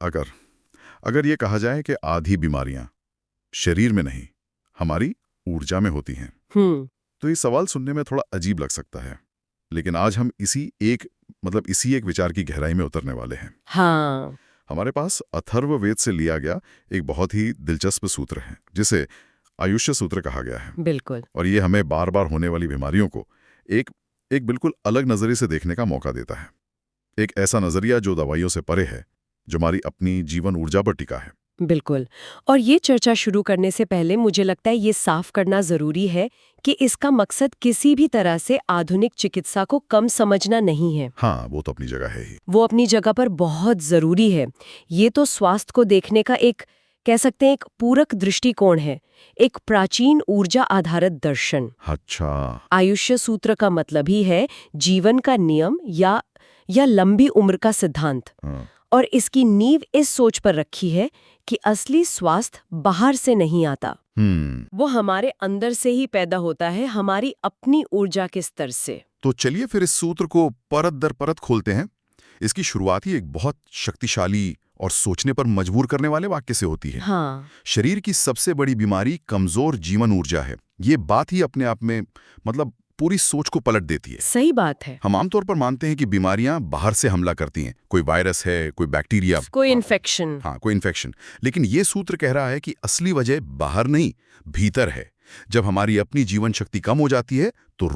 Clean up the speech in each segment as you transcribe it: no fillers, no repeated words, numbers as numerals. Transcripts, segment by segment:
अगर अगर ये कहा जाए कि आधी बीमारियां शरीर में नहीं, हमारी ऊर्जा में होती हैं, तो ये सवाल सुनने में थोड़ा अजीब लग सकता है। लेकिन आज हम इसी एक विचार की गहराई में उतरने वाले हैं। हाँ। हमारे पास अथर्ववेद से लिया गया एक बहुत ही दिलचस्प सूत्र है, जिसे आयुष्य सूत्र कहा गया है। बिल्कुल। और ये हमें बार बार होने वाली बीमारियों को एक एक बिल्कुल अलग नजरिए से देखने का मौका देता है। एक ऐसा नजरिया जो दवाइयों से परे है, जो हमारी अपनी जीवन ऊर्जा पर टिका है। बिल्कुल। और ये चर्चा शुरू करने से पहले मुझे लगता है ये साफ करना जरूरी है कि इसका मकसद किसी भी तरह से आधुनिक चिकित्सा को कम समझना नहीं है। हाँ, वो तो अपनी जगह है ही। वो अपनी जगह पर बहुत जरूरी है। ये तो स्वास्थ्य को देखने का एक, कह सकते हैं, एक पूरक दृष्टिकोण है, एक प्राचीन ऊर्जा आधारित दर्शन। अच्छा। आयुष्य सूत्र का मतलब ही है जीवन का नियम या लंबी उम्र का सिद्धांत। हाँ। और इसकी नींव इस सोच पर रखी है कि असली स्वास्थ्य बाहर से नहीं आता, वो हमारे अंदर से ही पैदा होता है, हमारी अपनी ऊर्जा के स्तर से। तो चलिए फिर इस सूत्र को परत दर परत खोलते हैं। इसकी शुरुआत ही एक बहुत शक्तिशाली और सोचने पर मजबूर करने वाले वाक्य से होती है। हाँ। शरीर की सबसे बड़ी बीमारी कमजोर जीवन ऊर्जा है। ये बात ही अपने आप में पूरी सोच को पलट देती है। सही बात है। हम आमतौर पर मानते हैं कि बीमारियां बाहर से हमला करती हैं, कोई वायरस है, कोई बैक्टीरिया, कोई इन्फेक्शन। हाँ, कोई इन्फेक्शन। लेकिन ये सूत्र कह रहा है कि असली वजह बाहर नहीं, भीतर है। जब हमारी अपनी जीवन शक्ति कम हो जाती है तो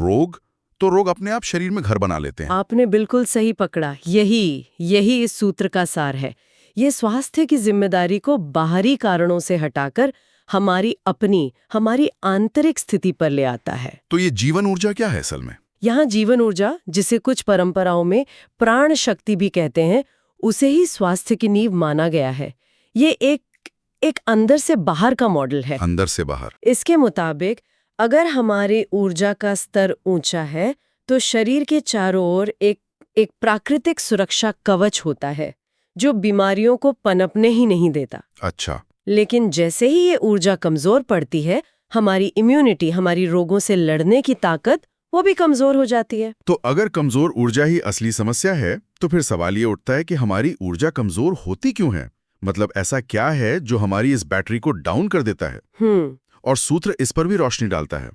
रोग अपने आप शरीर में घर बना लेते हैं। आपने बिल्कुल सही पकड़ा। यही इस सूत्र का सार है। ये स्वास्थ्य की जिम्मेदारी को बाहरी कारणों से हटाकर हमारी आंतरिक स्थिति पर ले आता है। तो ये जीवन ऊर्जा क्या है असल में? यहाँ जीवन ऊर्जा, जिसे कुछ परंपराओं में प्राण शक्ति भी कहते हैं, उसे ही स्वास्थ्य की नींव माना गया है। ये एक अंदर से बाहर का मॉडल है। अंदर से बाहर। इसके मुताबिक अगर हमारी ऊर्जा का स्तर ऊंचा है तो शरीर के चारों ओर एक प्राकृतिक सुरक्षा कवच होता है जो बीमारियों को पनपने ही नहीं देता। अच्छा। लेकिन जैसे ही ये ऊर्जा कमजोर पड़ती है, हमारी इम्यूनिटी, हमारी रोगों से लड़ने की ताकत, वो भी कमजोर हो जाती है। तो अगर कमजोर ऊर्जा ही असली समस्या है, तो फिर सवाल ये उठता है कि हमारी ऊर्जा कमजोर होती क्यों है? मतलब ऐसा क्या है जो हमारी इस बैटरी को डाउन कर देता है? और सूत्र इस पर भी रोशनी डालता है।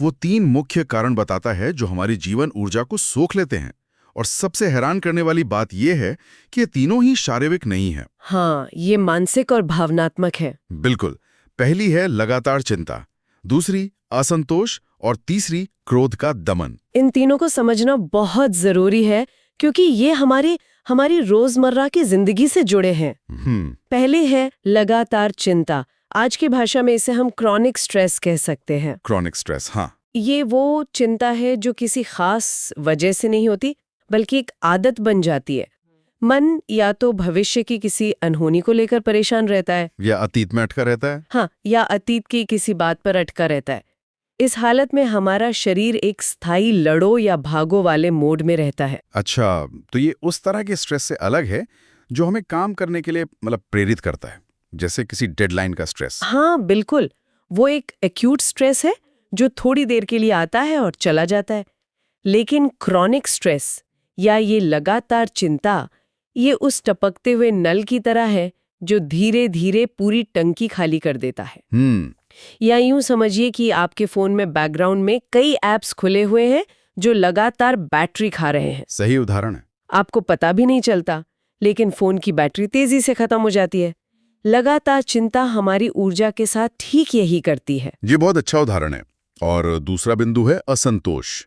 वो 3 मुख्य कारण बताता है जो हमारी जीवन ऊर्जा को सोख लेते हैं। और सबसे हैरान करने वाली बात यह है कि ये तीनों ही शारीरिक नहीं है। हाँ, ये मानसिक और भावनात्मक है। बिल्कुल। पहली है लगातार चिंता, दूसरी असंतोष और तीसरी क्रोध का दमन। इन तीनों को समझना बहुत जरूरी है क्योंकि ये हमारी रोजमर्रा की जिंदगी से जुड़े हैं। पहले है लगातार चिंता। आज की भाषा में इसे हम क्रॉनिक स्ट्रेस कह सकते हैं। क्रॉनिक स्ट्रेस, हाँ। ये वो चिंता है जो किसी खास वजह से नहीं होती, बल्कि एक आदत बन जाती है। मन या तो भविष्य की किसी अनहोनी को लेकर परेशान रहता है, या अतीत में अटका रहता है। हाँ, या अतीत की किसी बात पर अटका रहता है। इस हालत में हमारा शरीर एक स्थायी लड़ो या भागो वाले मोड में रहता है। अच्छा, तो ये उस तरह के स्ट्रेस से अलग है जो हमें काम करने के लिए प्रेरित करता है, जैसे किसी डेडलाइन का स्ट्रेस। हाँ बिल्कुल, वो एक एक्यूट स्ट्रेस है जो थोड़ी देर के लिए आता है और चला जाता है। लेकिन क्रॉनिक स्ट्रेस या ये लगातार चिंता, ये उस टपकते हुए नल की तरह है जो धीरे धीरे पूरी टंकी खाली कर देता है। या यूं समझिए कि आपके फोन में बैकग्राउंड में कई ऐप्स खुले हुए हैं जो लगातार बैटरी खा रहे हैं। सही उदाहरण है। आपको पता भी नहीं चलता, लेकिन फोन की बैटरी तेजी से खत्म हो जाती है। लगातार चिंता हमारी ऊर्जा के साथ ठीक यही करती है। ये बहुत अच्छा उदाहरण है। और दूसरा बिंदु है असंतोष।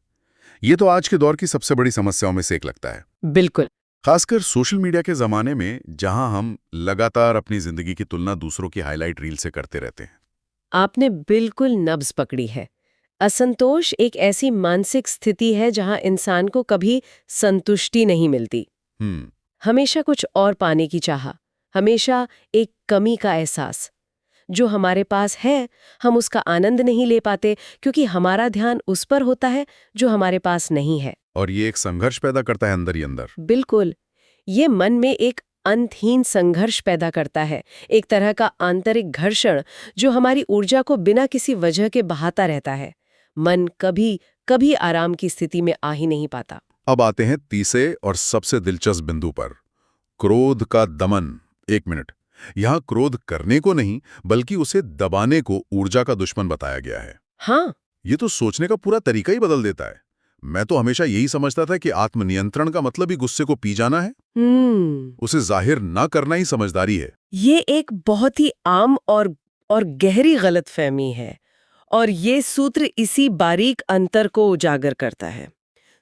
ये तो आज के दौर की सबसे बड़ी समस्याओं में से एक लगता है। बिल्कुल। खासकर सोशल मीडिया के जमाने में, जहां हम लगातार अपनी जिंदगी की तुलना दूसरों की हाईलाइट रील से करते रहते हैं। आपने बिल्कुल नब्ज पकड़ी है। असंतोष एक ऐसी मानसिक स्थिति है जहां इंसान को कभी संतुष्टि नहीं मिलती। हमेशा कुछ और पाने की चाह, हमेशा एक कमी का एहसास। जो हमारे पास है, हम उसका आनंद नहीं ले पाते क्योंकि हमारा ध्यान उस पर होता है जो हमारे पास नहीं है। और ये एक संघर्ष पैदा करता है अंदर ही अंदर। बिल्कुल। ये मन में एक अंतहीन संघर्ष पैदा करता है, एक तरह का आंतरिक घर्षण जो हमारी ऊर्जा को बिना किसी वजह के बहाता रहता है। मन कभी आराम की स्थिति में आ ही नहीं पाता। अब आते हैं तीसरे और सबसे दिलचस्प बिंदु पर, क्रोध का दमन। एक मिनट, यहाँ क्रोध करने को नहीं बल्कि उसे दबाने को ऊर्जा का दुश्मन बताया गया है। हाँ। ये तो सोचने का पूरा तरीका ही बदल देता है। मैं तो हमेशा यही समझता था कि आत्मनियंत्रण का मतलब ही गुस्से को पी जाना है, उसे जाहिर ना करना ही समझदारी है। ये एक बहुत ही आम और गहरी गलतफहमी है, और ये सूत्र इसी बारीक अंतर को उजागर करता है।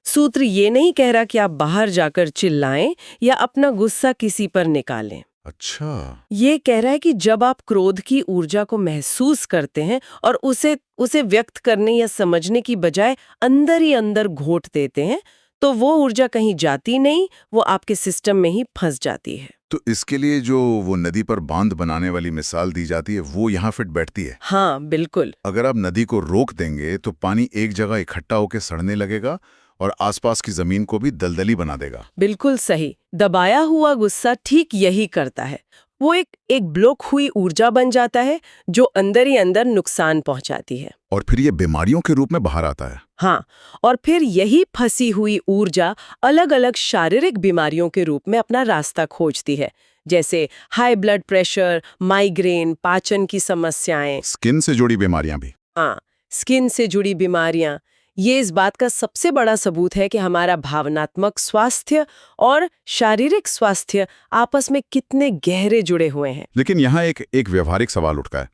सूत्र ये नहीं कह रहा कि आप बाहर जाकर चिल्लाएं या अपना गुस्सा किसी पर निकालें। अच्छा। ये कह रहा है कि जब आप क्रोध की ऊर्जा को महसूस करते हैं और उसे व्यक्त करने या समझने की बजाय अंदर ही अंदर घोट देते हैं, तो वो ऊर्जा कहीं जाती नहीं, वो आपके सिस्टम में ही फंस जाती है। तो इसके लिए जो वो नदी पर बांध बनाने वाली मिसाल दी जाती है, वो यहाँ फिट बैठती है। हाँ, बिल्कुल। अगर आप नदी को रोक देंगे तो पानी एक जगह इकट्ठा होकर सड़ने लगेगा और आसपास की जमीन को भी दलदली बना देगा। बिल्कुल सही। दबाया हुआ गुस्सा ठीक यही करता है। वो एक ब्लॉक हुई ऊर्जा बन जाता है जो अंदर ही अंदर नुकसान पहुंचाती है, और फिर ये बीमारियों के रूप में बाहर आता है। हाँ, और फिर यही फंसी हुई ऊर्जा अलग अलग शारीरिक बीमारियों के रूप में अपना रास्ता खोजती है, जैसे हाई ब्लड प्रेशर, माइग्रेन, पाचन की समस्याएं, स्किन से जुड़ी बीमारियां भी। हाँ, स्किन से जुड़ी बीमारियां। ये इस बात का सबसे बड़ा सबूत है कि हमारा भावनात्मक स्वास्थ्य और शारीरिक स्वास्थ्य आपस में कितने गहरे जुड़े हुए हैं। लेकिन यहाँ एक व्यवहारिक सवाल उठता है।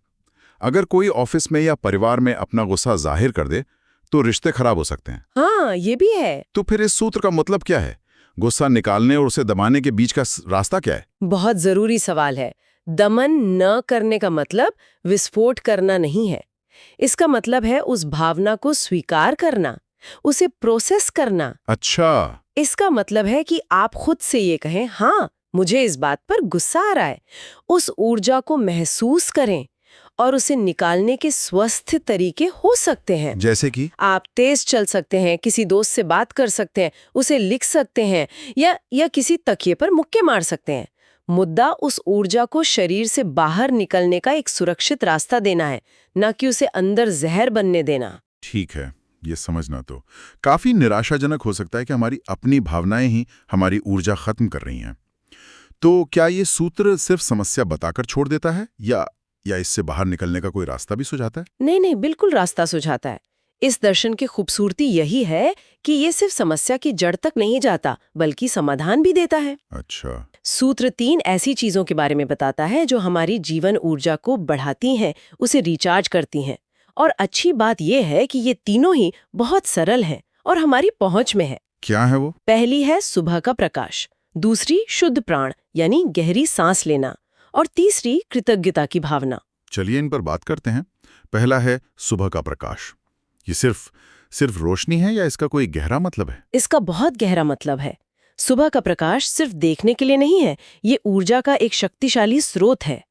अगर कोई ऑफिस में या परिवार में अपना गुस्सा जाहिर कर दे तो रिश्ते खराब हो सकते हैं। हाँ, ये भी है। तो फिर इस सूत्र का मतलब क्या है? गुस्सा निकालने और उसे दबाने के बीच का रास्ता क्या है? बहुत जरूरी सवाल है। दमन न करने का मतलब विस्फोट करना नहीं है। इसका मतलब है उस भावना को स्वीकार करना, उसे प्रोसेस करना। अच्छा। इसका मतलब है कि आप खुद से ये कहें, हाँ, मुझे इस बात पर गुस्सा आ रहा है। उस ऊर्जा को महसूस करें और उसे निकालने के स्वस्थ तरीके हो सकते हैं। जैसे कि आप तेज चल सकते हैं, किसी दोस्त से बात कर सकते हैं, उसे लिख सकते हैं या किसी तकिए पर मुक्के मार सकते हैं। मुद्दा उस ऊर्जा को शरीर से बाहर निकलने का एक सुरक्षित रास्ता देना है, न कि उसे अंदर जहर बनने देना। ठीक है, ये समझना तो काफी निराशाजनक हो सकता है कि हमारी अपनी भावनाएं ही हमारी ऊर्जा खत्म कर रही हैं। तो क्या ये सूत्र सिर्फ समस्या बताकर छोड़ देता है या इससे बाहर निकलने का कोई रास्ता भी सुझाता है? नहीं, बिल्कुल रास्ता सुझाता है। इस दर्शन की खूबसूरती यही है कि ये सिर्फ समस्या की जड़ तक नहीं जाता, बल्कि समाधान भी देता है। अच्छा। सूत्र 3 ऐसी चीजों के बारे में बताता है जो हमारी जीवन ऊर्जा को बढ़ाती हैं, उसे रिचार्ज करती हैं। और अच्छी बात यह है कि ये तीनों ही बहुत सरल हैं और हमारी पहुंच में है। क्या है वो? पहली है सुबह का प्रकाश, दूसरी शुद्ध प्राण यानी गहरी सांस लेना, और तीसरी कृतज्ञता की भावना। चलिए इन पर बात करते हैं। पहला है सुबह का प्रकाश। ये सिर्फ रोशनी है या इसका कोई गहरा मतलब है? इसका बहुत गहरा मतलब है। सुबह का प्रकाश सिर्फ देखने के लिए नहीं है, ये ऊर्जा का एक शक्तिशाली स्रोत है।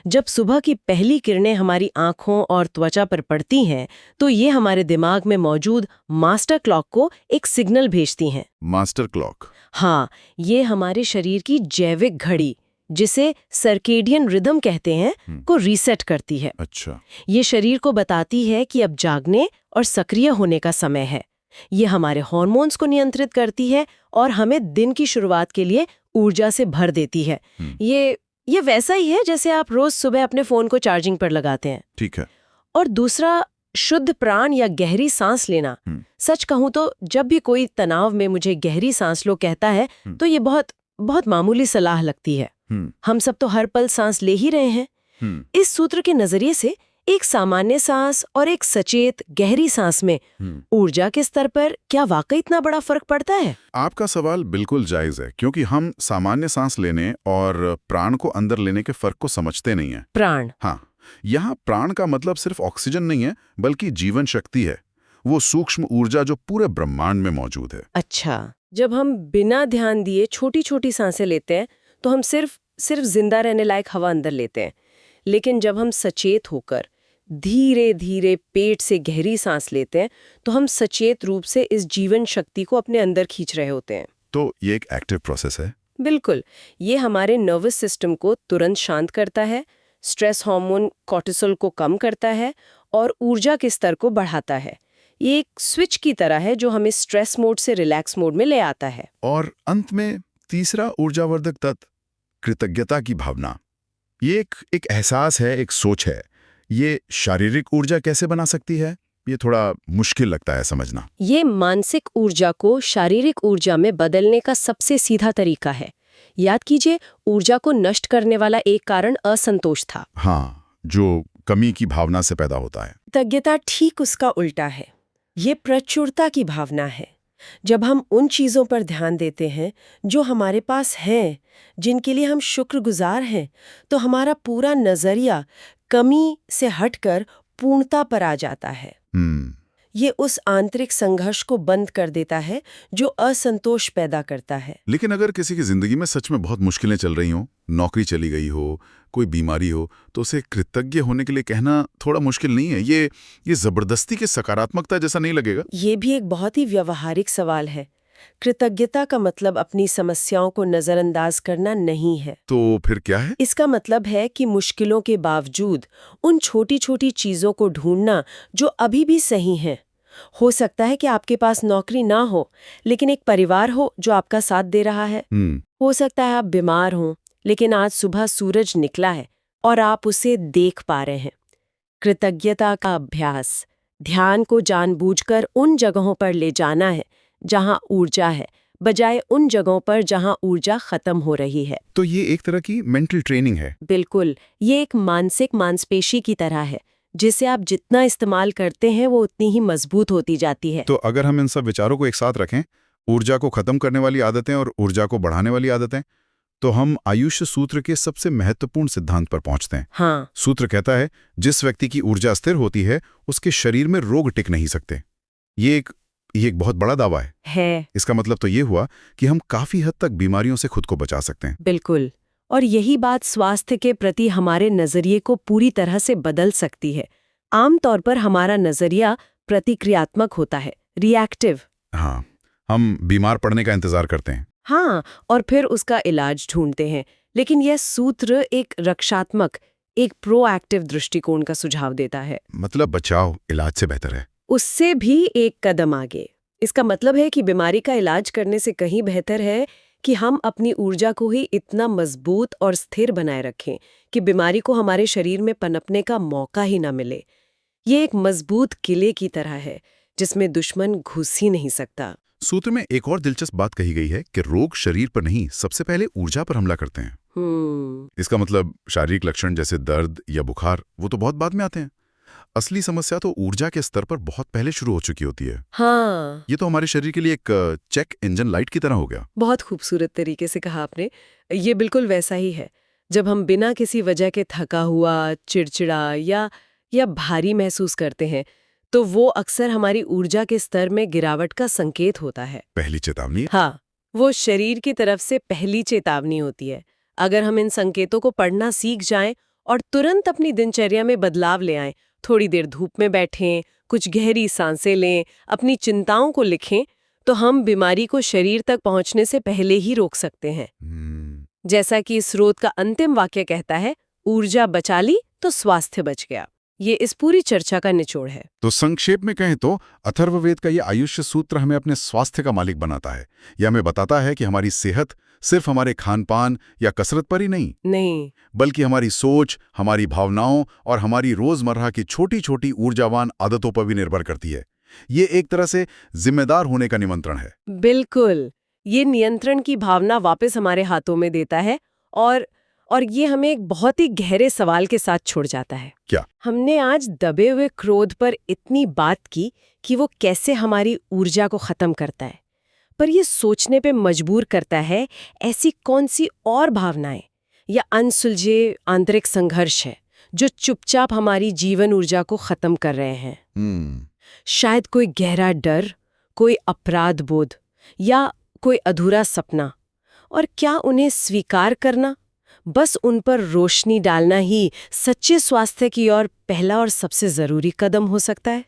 जब सुबह की पहली किरणें हमारी आंखों और त्वचा पर पड़ती हैं, तो ये हमारे दिमाग में मौजूद मास्टर क्लॉक को एक सिग्नल भेजती हैं। Master clock? हाँ, ये हमारे शरीर की जैविक घड़ी, जिसे सर्केडियन रिदम कहते हैं, को रीसेट करती है। अच्छा। ये शरीर को बताती है कि अब जागने और सक्रिय होने का समय है। ये हमारे हार्मोन्स को नियंत्रित करती है और हमें दिन की शुरुआत के लिए ऊर्जा से भर देती है। ये वैसा ही है जैसे आप रोज सुबह अपने फोन को चार्जिंग पर लगाते हैं। ठीक है। और दूसरा शुद्ध प्राण या गहरी सांस लेना। सच कहूं तो जब भी कोई तनाव में मुझे गहरी सांस लो कहता है, तो ये बहुत बहुत मामूली सलाह लगती है। हम सब तो हर पल सांस ले ही रहे हैं। इस सूत्र के नजरिए से एक सामान्य सांस और एक सचेत गहरी सांस में ऊर्जा के स्तर पर क्या वाकई इतना बड़ा फर्क पड़ता है? आपका सवाल बिल्कुल जायज है, क्योंकि हम सामान्य सांस लेने और प्राण को अंदर लेने के फर्क को समझते नहीं है। प्राण? हाँ, यहाँ प्राण का मतलब सिर्फ ऑक्सीजन नहीं है, बल्कि जीवन शक्ति है, वो सूक्ष्म ऊर्जा जो पूरे ब्रह्मांड में मौजूद है। अच्छा, जब हम बिना ध्यान दिए छोटी छोटी सांसें लेते हैं तो हम सिर्फ जिंदा रहने लायक हवा अंदर लेते हैं। लेकिन जब हम सचेत होकर धीरे धीरे पेट से गहरी सांस लेते हैं तो हम सचेत रूप से इस जीवन शक्ति को अपने अंदर खींच रहे होते हैं। तो ये एक एक्टिव प्रोसेस है? बिल्कुल। ये हमारे नर्वस सिस्टम को तुरंत शांत करता है, स्ट्रेस हार्मोन कॉर्टिसोल को कम करता है और ऊर्जा के स्तर को बढ़ाता है। ये एक स्विच की तरह है जो हमें स्ट्रेस मोड से रिलैक्स मोड में ले आता है। और अंत में तीसरा ऊर्जावर्धक तत्व कृतज्ञता की भावना, ये एक एहसास है, एक सोच है। ये शारीरिक ऊर्जा कैसे बना सकती है? ये थोड़ा मुश्किल लगता है समझना। ये मानसिक ऊर्जा को शारीरिक ऊर्जा में बदलने का सबसे सीधा तरीका है। याद कीजिए, ऊर्जा को नष्ट करने वाला एक कारण असंतोष था। हाँ, जो कमी की भावना से पैदा होता है। कृतज्ञता ठीक उसका उल्टा है। ये प्रचुरता की भावना है। जब हम उन चीज़ों पर ध्यान देते हैं जो हमारे पास हैं, जिनके लिए हम शुक्रगुजार हैं, तो हमारा पूरा नज़रिया कमी से हटकर पूर्णता पर आ जाता है। ये उस आंतरिक संघर्ष को बंद कर देता है जो असंतोष पैदा करता है। लेकिन अगर किसी की जिंदगी में सच में बहुत मुश्किलें चल रही हो, नौकरी चली गई हो, कोई बीमारी हो, तो उसे कृतज्ञ होने के लिए कहना थोड़ा मुश्किल नहीं है? ये जबरदस्ती की सकारात्मकता जैसा नहीं लगेगा? ये भी एक बहुत ही व्यवहारिक सवाल है। कृतज्ञता का मतलब अपनी समस्याओं को नजरअंदाज करना नहीं है। तो फिर क्या है? इसका मतलब है कि मुश्किलों के बावजूद उन छोटी छोटी चीजों को ढूंढना जो अभी भी सही हैं। हो सकता है कि आपके पास नौकरी ना हो, लेकिन एक परिवार हो जो आपका साथ दे रहा है। हो सकता है आप बीमार हो, लेकिन आज सुबह सूरज निकला है और आप उसे देख पा रहे हैं। कृतज्ञता का अभ्यास ध्यान को जानबूझकर उन जगहों पर ले जाना है जहां ऊर्जा है, बजाय उन जगहों पर जहां ऊर्जा खत्म हो रही है। तो ये एक तरह की मेंटल ट्रेनिंग है। बिल्कुल, ये एक मानसिक मांसपेशी की तरह है, जिसे आप जितना इस्तेमाल करते हैं वो उतनी ही मजबूत होती जाती है। तो अगर हम इन सब विचारों को एक साथ रखें, ऊर्जा को खत्म करने वाली आदतें और ऊर्जा को बढ़ाने वाली आदतें, तो हम आयुष्य सूत्र के सबसे महत्वपूर्ण सिद्धांत पर पहुंचते हैं। हाँ। सूत्र कहता है, जिस व्यक्ति की ऊर्जा स्थिर होती है, उसके शरीर में रोग टिक नहीं सकते। ये एक बहुत बड़ा दावा है। इसका मतलब तो ये हुआ कि हम काफी हद तक बीमारियों से खुद को बचा सकते हैं। बिल्कुल, और यही बात स्वास्थ्य के प्रति हमारे नजरिए को पूरी तरह से बदल सकती है। आमतौर पर हमारा नजरिया प्रतिक्रियात्मक होता है, रिएक्टिव। हाँ, हम बीमार पड़ने का इंतजार करते हैं। हाँ, और फिर उसका इलाज ढूंढते हैं। लेकिन यह सूत्र एक रक्षात्मक, एक प्रोएक्टिव दृष्टिकोण का सुझाव देता है। मतलब बचाव इलाज से बेहतर है। उससे भी एक कदम आगे। इसका मतलब है कि बीमारी का इलाज करने से कहीं बेहतर है कि हम अपनी ऊर्जा को ही इतना मजबूत और स्थिर बनाए रखें कि बीमारी को हमारे शरीर में पनपने का मौका ही ना मिले। ये एक मजबूत किले की तरह है जिसमें दुश्मन घुस ही नहीं सकता। सूत्र में एक और दिलचस्प बात कही गई है कि रोग शरीर पर नहीं, सबसे पहले ऊर्जा पर हमला करते हैं। इसका मतलब शारीरिक लक्षण जैसे दर्द या बुखार, वो तो बहुत बाद में आते हैं। असली समस्या तो ऊर्जा के स्तर पर बहुत पहले शुरू हो चुकी होती है। हाँ, ये तो हमारे शरीर के लिए एक चेक इंजन लाइट की तरह हो गया। बहुत खूबसूरत तरीके से कहा आपने। ये बिल्कुल वैसा ही है। जब हम बिना किसी वजह के थका हुआ, चिड़चिड़ा या भारी महसूस करते हैं, तो वो अक्सर हमारी ऊर्जा के स्तर में गिरावट का संकेत होता है। पहली चेतावनी। हाँ, वो शरीर की तरफ से पहली चेतावनी होती है। अगर हम इन संकेतों को पढ़ना सीख जाएं और तुरंत अपनी दिनचर्या में बदलाव ले आएं, थोड़ी देर धूप में बैठें, कुछ गहरी सांसें लें, अपनी चिंताओं को लिखें, तो हम बीमारी को शरीर तक पहुंचने से पहले ही रोक सकते हैं। जैसा कि इस स्रोत का अंतिम वाक्य कहता है, ऊर्जा बचा ली तो स्वास्थ्य बच गया। ये इस पूरी चर्चा का निचोड़ है। तो संक्षेप में कहें तो अथर्ववेद का ये आयुष्य सूत्र हमें अपने स्वास्थ्य का मालिक बनाता है। यह हमें बताता है कि हमारी सेहत सिर्फ हमारे खान-पान या कसरत पर ही नहीं, बल्कि हमारी सोच, हमारी भावनाओं और हमारी रोजमर्रा की छोटी-छोटी ऊर्जावान आदतों पर भी निर्भर करती है। ये एक तरह से जिम्मेदार होने का निमंत्रण है। बिल्कुल, ये नियंत्रण की भावना वापस हमारे हाथों में देता है और ये हमें एक बहुत ही गहरे सवाल के साथ छोड़ जाता है। क्या? हमने आज दबे हुए क्रोध पर इतनी बात की कि वो कैसे हमारी ऊर्जा को खत्म करता है, पर ये सोचने पे मजबूर करता है ऐसी कौन सी और भावनाएं या अनसुलझे आंतरिक संघर्ष है जो चुपचाप हमारी जीवन ऊर्जा को खत्म कर रहे हैं। शायद कोई गहरा डर, कोई अपराध बोध या कोई अधूरा सपना, और क्या उन्हें स्वीकार करना, बस उन पर रोशनी डालना ही सच्चे स्वास्थ्य की ओर पहला और सबसे जरूरी कदम हो सकता है।